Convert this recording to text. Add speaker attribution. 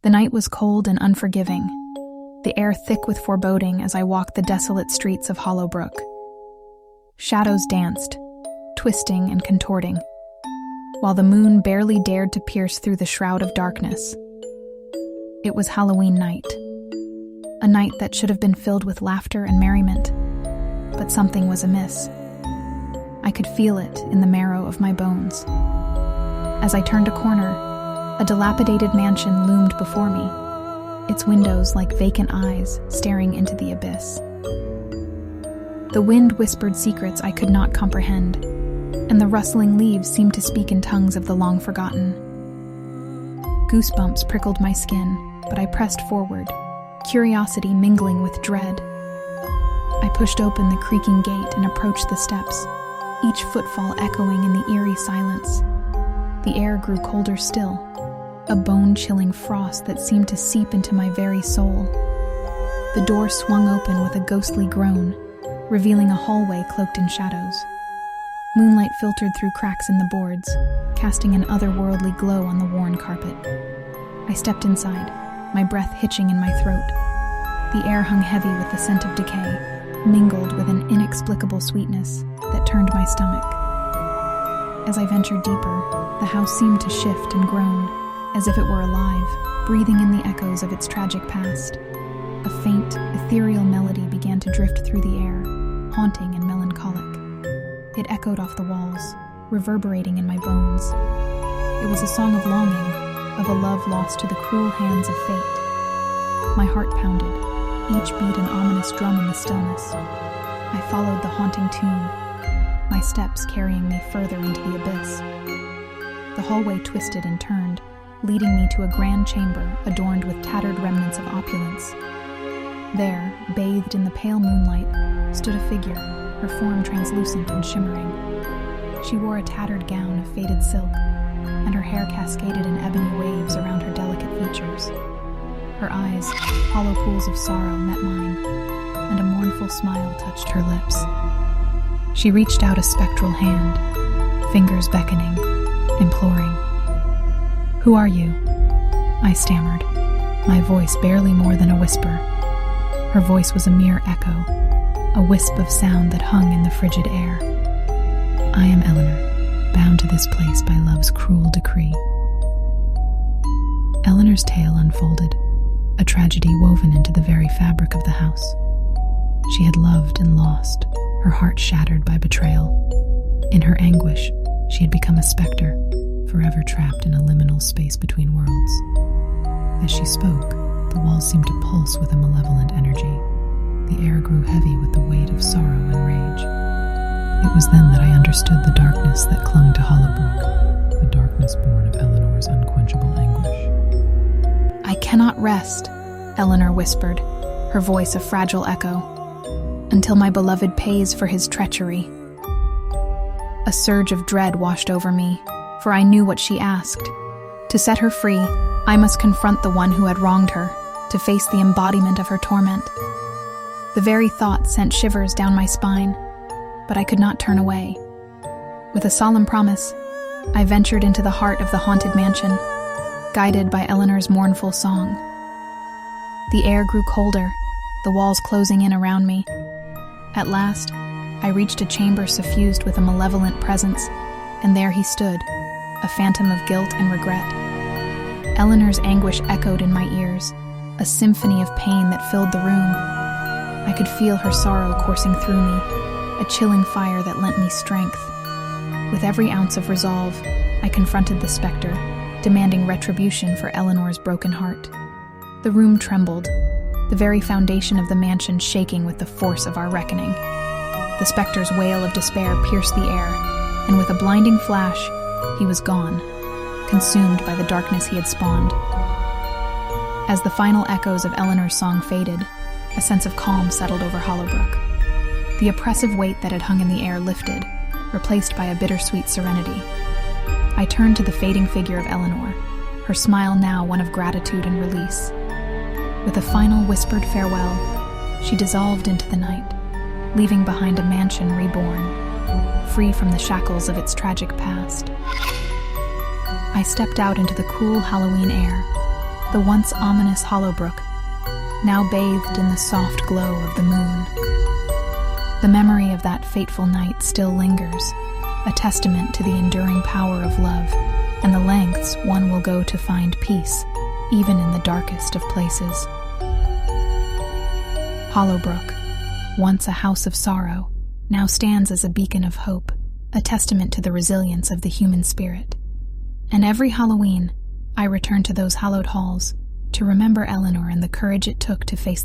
Speaker 1: The night was cold and unforgiving, the air thick with foreboding as I walked the desolate streets of Hollowbrook. Shadows danced, twisting and contorting, while the moon barely dared to pierce through the shroud of darkness. It was Halloween night, a night that should have been filled with laughter and merriment, but something was amiss. I could feel it in the marrow of my bones. As I turned a corner, a dilapidated mansion loomed before me, its windows like vacant eyes staring into the abyss. The wind whispered secrets I could not comprehend, and the rustling leaves seemed to speak in tongues of the long-forgotten. Goosebumps prickled my skin, but I pressed forward, curiosity mingling with dread. I pushed open the creaking gate and approached the steps, each footfall echoing in the eerie silence. The air grew colder still, a bone-chilling frost that seemed to seep into my very soul. The door swung open with a ghostly groan, revealing a hallway cloaked in shadows. Moonlight filtered through cracks in the boards, casting an otherworldly glow on the worn carpet. I stepped inside, my breath hitching in my throat. The air hung heavy with the scent of decay, mingled with an inexplicable sweetness that turned my stomach. As I ventured deeper, the house seemed to shift and groan, as if it were alive, breathing in the echoes of its tragic past. A faint, ethereal melody began to drift through the air, haunting and melancholic. It echoed off the walls, reverberating in my bones. It was a song of longing, of a love lost to the cruel hands of fate. My heart pounded, each beat an ominous drum in the stillness. I followed the haunting tune, my steps carrying me further into the abyss. The hallway twisted and turned, leading me to a grand chamber adorned with tattered remnants of opulence. There, bathed in the pale moonlight, stood a figure, her form translucent and shimmering. She wore a tattered gown of faded silk, and her hair cascaded in ebony waves around her delicate features. Her eyes, hollow pools of sorrow, met mine, and a mournful smile touched her lips. She reached out a spectral hand, fingers beckoning, imploring. "Who are you?" I stammered, my voice barely more than a whisper. Her voice was a mere echo, a wisp of sound that hung in the frigid air. "I am Eleanor, bound to this place by love's cruel decree." Eleanor's tale unfolded, a tragedy woven into the very fabric of the house. She had loved and lost, her heart shattered by betrayal. In her anguish, she had become a specter, forever trapped in a liminal space between worlds. As she spoke, the walls seemed to pulse with a malevolent energy. The air grew heavy with the weight of sorrow and rage. It was then that I understood the darkness that clung to Hollowbrook, the darkness born of Eleanor's unquenchable anguish. "I cannot rest," Eleanor whispered, her voice a fragile echo, "until my beloved pays for his treachery." A surge of dread washed over me, for I knew what she asked. To set her free, I must confront the one who had wronged her, to face the embodiment of her torment. The very thought sent shivers down my spine, but I could not turn away. With a solemn promise, I ventured into the heart of the haunted mansion, guided by Eleanor's mournful song. The air grew colder, the walls closing in around me. At last, I reached a chamber suffused with a malevolent presence, and there he stood, a phantom of guilt and regret. Eleanor's anguish echoed in my ears, a symphony of pain that filled the room. I could feel her sorrow coursing through me, a chilling fire that lent me strength. With every ounce of resolve, I confronted the specter, demanding retribution for Eleanor's broken heart. The room trembled, the very foundation of the mansion shaking with the force of our reckoning. The specter's wail of despair pierced the air, and with a blinding flash, he was gone, consumed by the darkness he had spawned. As the final echoes of Eleanor's song faded, a sense of calm settled over Hollowbrook. The oppressive weight that had hung in the air lifted, replaced by a bittersweet serenity. I turned to the fading figure of Eleanor, her smile now one of gratitude and release. With a final whispered farewell, she dissolved into the night, leaving behind a mansion reborn, free from the shackles of its tragic past. I stepped out into the cool Halloween air, the once ominous Hollowbrook, now bathed in the soft glow of the moon. The memory of that fateful night still lingers, a testament to the enduring power of love and the lengths one will go to find peace, even in the darkest of places. Hollowbrook, once a house of sorrow, now stands as a beacon of hope, a testament to the resilience of the human spirit. And every Halloween, I return to those hallowed halls to remember Eleanor and the courage it took to face